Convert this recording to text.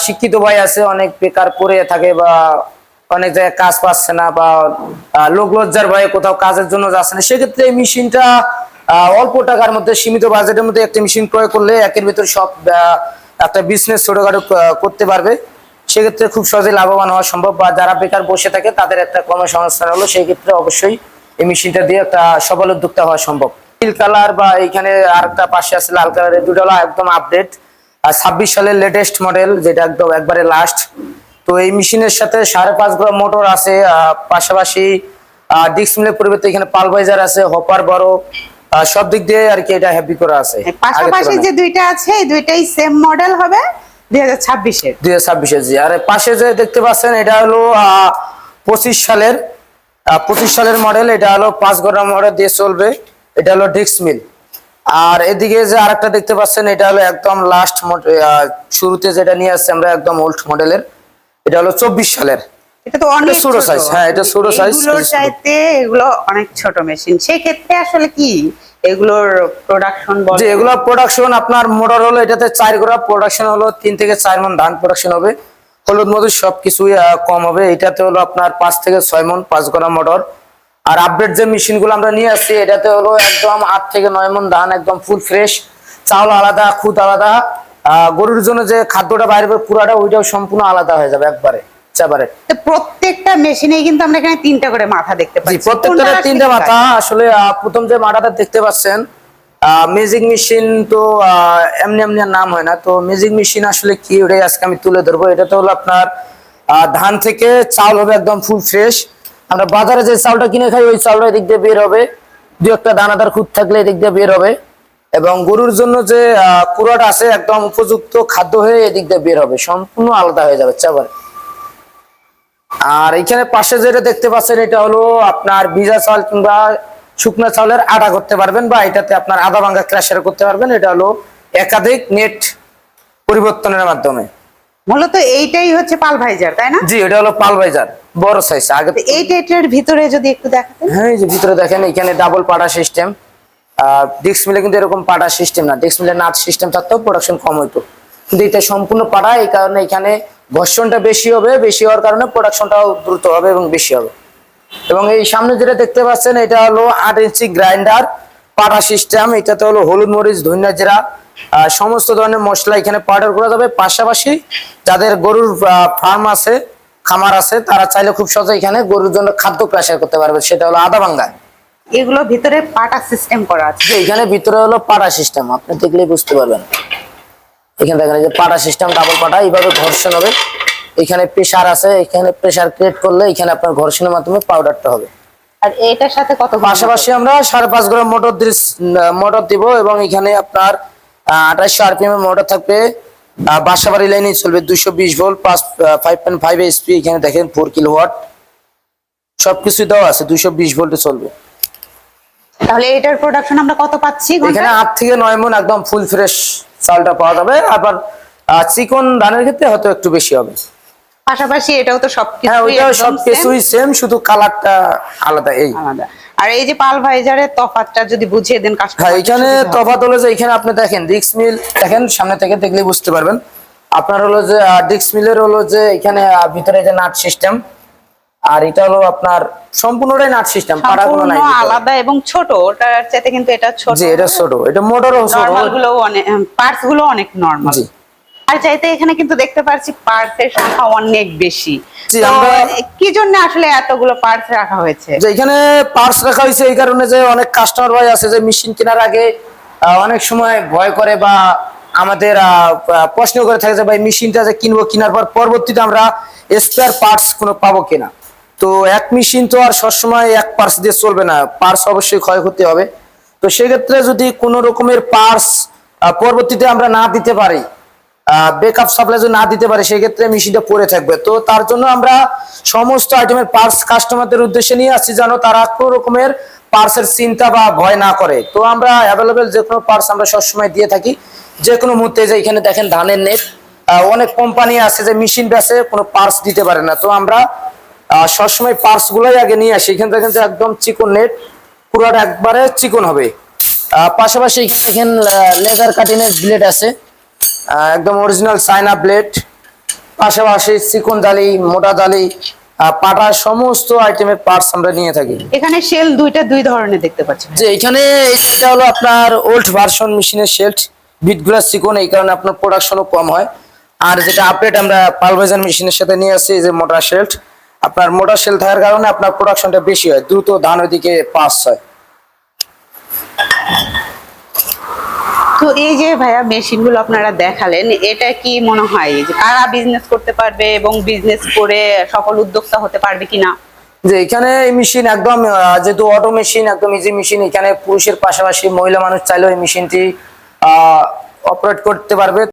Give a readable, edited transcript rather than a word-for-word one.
শিক্ষিত ভাই আছে, অনেক বেকার পড়ে থাকে বা অনেক জায়গায় কাজ পাচ্ছে না বা লোক লজ্জার ভয়ে কোথাও কাজের জন্য যাচ্ছে না, সেক্ষেত্রে এই মেশিনটা অল্প টাকার মধ্যে সীমিত বাজেটের মধ্যে একটা মেশিন ক্রয় করলে একের ভিতর সব একটা বিজনেস ছোটখাটো করতে পারবে। সেক্ষেত্রে খুব সহজে লাভবান হওয়া সম্ভব, বা যারা বেকার বসে থাকে তাদের একটা কর্মসংস্থান হলো, সেই ক্ষেত্রে অবশ্যই এই মেশিনটা দিয়ে একটা সফল উদ্যোক্তা হওয়া সম্ভব। নীল কালার বা এখানে আরেকটা পাশে আছে লাল কালারের, দুটো হলো একদম আপডেট 26 সালের লেটেস্ট মডেল, যেটা একদম একবারে লাস্ট। তো এই মেশিনের সাথে 5.5 গ্রাম মোটর আছে, পাশাপাশি ডিস্ক মিলের পরিবর্তে এখানে পালভাইজার আছে, হপার বড়, সব দিক দিয়ে আর কি এটা হ্যাপি করা আছে। পাশাপাশি যে দুইটা আছে এই দুইটাই সেম মডেল হবে 2026 এর জি। আর পাশে যে দেখতে পাচ্ছেন এটা হলো 25 সালের মডেল, এটা হলো 5 গ্রাম মোটর দিয়ে চলবে, এটা হলো ডিস্ক মিল। আর এদিকে যে আরেকটা দেখতে পাচ্ছেন এটা হলো একদম লাস্ট শুরুতে যেটা নিয়ে আসছে আমরা একদম ওল্ড মডেলের, এটা হলো 24 সালের। এটা তো অনেক ছোট সাইজ, হ্যাঁ এটা ছোট সাইজ। এগুলোর চাইতে এগুলো অনেক ছোট মেশিন, সেই ক্ষেত্রে আসলে কি এগুলোর প্রোডাকশন বলে? যে এগুলো প্রোডাকশন আপনার মোটর হলো এটাতে 4 গ্রাম, প্রোডাকশন হলো 3 থেকে 4 মণ ধান প্রোডাকশন হবে, হলুদ মধু সবকিছুই কম হবে। এটাতে হলো আপনার 5 থেকে 6 মণ 5 গ্রাম মোটর। আর আপডেট যে মেশিন গুলো আমরা নিয়ে আসছি এটাতে হলো একদম 8 থেকে 9 মণ ধান, একদম ফুল ফ্রেশ, চাউল আলাদা, খুদ আলাদা, গরুর জন্য যে খাদ্যটা বাইরে পুরাটা ওইটাও সম্পূর্ণ আলাদা হয়ে যাবে একবারে। প্রত্যেকটা মেশিনেই কিন্তু আমরা এখানে 3টা করে মাথা দেখতে পাচ্ছি। প্রত্যেকটা 3টা মাথা। আসলে প্রথম যে মাথাটা দেখতে পাচ্ছেন ম্যাজিক মেশিন, তো এমনি এমনি নাম হয় না, তো ম্যাজিক মেশিন আসলে কি ওটাই আজকে আমি তুলে ধরবো। এটা তো হলো আপনার ধান থেকে চাউল হবে একদম ফুল ফ্রেশ, আমরা বাজারে যে চাউলটা কিনে খাই ওই চাউলটা এদিক দিয়ে বের হবে, দু একটা দানাদার খুদ থাকলে এদিক দিয়ে বের হবে, এবং গরুর জন্য যে পুরাটা আছে একদম উপযুক্ত খাদ্য হয়ে এদিক দিয়ে বের হবে, সম্পূর্ণ আলাদা হয়ে যাবে চাবার। আর এখানে পাশে যেটা দেখতে পাচ্ছেন এটা হলো আপনার ভিজা চাল কিংবা শুকনা চাউলের আটা করতে পারবেন, বা এটাতে আপনার আদা ভাঙ্গা ক্রাশার করতে পারবেন। এটা হলো একাধিক নেট পরিবর্তনের মাধ্যমে। মূলত এইটাই হচ্ছে পালভাইজার, তাই না? জি, এটা হলো পালভাইজার বড় সাইজ। আগে এইটার ভিতরে যদি একটু দেখাতেন। হ্যাঁ, এই যে ভিতরে দেখেন এখানে ডাবল পাটা সিস্টেম। ডিস্ক মিলে কিন্তু এরকম পাটা সিস্টেম না, ডিস্ক মিলে নাট সিস্টেম থাকতেও প্রোডাকশন কম হইতো, কিন্তু এটা সম্পূর্ণ পাটা, এই কারণে এখানে ঘর্ষণটা বেশি হবে, বেশি হওয়ার কারণে প্রোডাকশনটাও দ্রুত হবে এবং বেশি হবে। এবং এই সামনে যেটা দেখতে পাচ্ছেন এটা হলো 8 ইঞ্চি গ্রাইন্ডার পাটা সিস্টেম। এটাতে হলো হলুদ মরিচ ধনিয়া জিরা সমস্ত ধরনের মশলা এখানে পাউডার করা যাবে। পাশাপাশি যাদের গরুর ফার্ম আছে, খামার আছে, তারা চাইলে খুব সহজে এখানে গরুর জন্য খাদ্য ক্রাশার করতে পারবে, সেটা হলো আদা ভাঙ্গা। এগুলো ভিতরে পাটা সিস্টেম করা আছে। এখানে ভিতরে হলো পাটা সিস্টেম, আপনি দেখলেই বুঝতে পারবেন। এখানে দেখেন যে পাটা সিস্টেম, ডাবল পাটা, এইভাবে ঘর্ষণ হবে। এখানে প্রেসার আছে, এখানে প্রেসার ক্রিয়েট করলে এখানে আপনার ঘর্ষণের মাধ্যমে পাউডারটা হবে। আর এটার সাথে কত? পাশাপাশি আমরা 5.5 গ্রাম মোটর দিব, এবং এখানে আপনার 2800 আরপিএম এর মোটর থাকবে, বাসাবাড়ি লাইনে চলবে, 220 ভোল্ট 5.5 এইচপি। এখানে দেখেন 4 কিলোওয়াট সবকিছু দেওয়া আছে, 220 ভোল্টে চলবে। তাহলে এটার প্রোডাকশন আমরা কত পাচ্ছি? এখানে 8 থেকে 9 মণ একদম ফুল ফ্রেশ চালটা পাওয়া যাবে। আবার চিকন ধানের ক্ষেত্রে হয়তো একটু বেশি হবে। পাশাপাশি এটাও তো সবকিছু, হ্যাঁ ওইটাও সবকিছুই সেম, শুধু কালারটা আলাদা। এই আলাদা। আর এই যে পালভাইজারের তফাৎটা যদি বুঝিয়ে দেন কাস্টমার। হ্যাঁ, এখানে তফাৎ হলো যে এখানে আপনি দেখেন ডিস্ক মিল, দেখেন সামনে থেকে দেখলে বুঝতে পারবেন। আপনার হলো যে ডিস্ক মিলের হলো যে এখানে ভিতরে যে নাট সিস্টেম, আর এটা হলো আপনার সম্পূর্ণটাই নাট সিস্টেম, পাড়া কোনো নাই, আলাদা এবং ছোট। ওটার চাইতে কিন্তু এটা ছোট। জি, এটা ছোট, এটা মোটরও ছোট, নরমাল গুলো অনেক, পার্টস গুলো অনেক নরমাল। জি। আর চাইতে এখানে কিন্তু দেখতে পাচ্ছি পার্টসের সংখ্যা অনেক বেশি। জি, তো আমরা কি জন্য আসলে এতগুলো পার্টস রাখা হয়েছে? যে এখানে পার্টস রাখা হয়েছে এই কারণে যে অনেক কাস্টমার ভাই আছে যে মেশিন কেনার আগে অনেক সময় ভয় করে বা আমাদের প্রশ্ন করে থাকে যে ভাই মেশিনটা যে কিনবো, কেনার পর পরবর্তীতে আমরা স্পেয়ার পার্টস কোনো পাবো কিনা। তো এক মেশিন তো আর সবসময় এক পার্টস দিয়ে চলবে না, পার্টস অবশ্যই ক্ষয়ক্ষতি হবে। তো সেক্ষেত্রে যদি কোনো রকমের পার্টস পরবর্তীতে আমরা না দিতে পারি, ব্যাকআপ সাপ্লাই যদি না দিতে পারে, সেক্ষেত্রে মেশিনটা পড়ে থাকবে। তো তার জন্য আমরা সমস্ত আইটেমের পার্টস কাস্টমারদের উদ্দেশ্যে নিয়ে আসছি, যেন তারা কোনো রকমের পার্টসের চিন্তা বা ভয় না করে। তো আমরা অ্যাভেলেবেল যে কোনো পার্টস আমরা সবসময় দিয়ে থাকি, যে কোনো মুহূর্তে। যে এখানে দেখেন ধানের নেট, অনেক কোম্পানি আছে যে মেশিন বেচে কোনো পার্টস দিতে পারে না, তো আমরা সবসময় পার্টস গুলোই আগে নিয়ে আসি। এখানে দেখেন যে একদম চিকন নেট, পুরোটা একবারে চিকন হবে। পাশাপাশি এখানে দেখেন লেজার কাটিং এর ব্লেড আছে, একদম অরিজিনাল চায়না ব্লেড, পাশাপাশি চিকন জালি, মোটা জালি, পাটা সমস্ত আইটেমের পার্টস আমরা নিয়ে থাকি। এখানে শেল দুই ধরনের দেখতে পাচ্ছি। যে এখানে এটা হলো আপনার ওল্ড ভার্সন মেশিনের শেল্ট, বিটগুলা চিকন, এই কারণে আপনার প্রোডাকশনও কম হয়। আর যেটা আপডেট আমরা পালভাইজার মেশিনের সাথে নিয়ে আসছি, যে মোটা শেল্ট, আপনার মোটা শেল থাকার কারণে আপনার প্রোডাকশনটা বেশি হয়, দ্রুত ধান ওইদিকে পাস হয়। তো এই যে ভাইয়া মেশিন গুলো আপনারা দেখালেন, এটা কি মনে হয় যে কারা বিজনেস করতে পারবে এবং বিজনেস করে সফল উদ্যোক্তা হতে পারবে কিনা? যে এখানে এই মেশিন একদম যেহেতু অটো মেশিন, একদম ইজি মেশিন, এখানে পুরুষের পাশাপাশি মহিলা মানুষ চাইলেও এই মেশিনটি অপারেট করতে পারবে।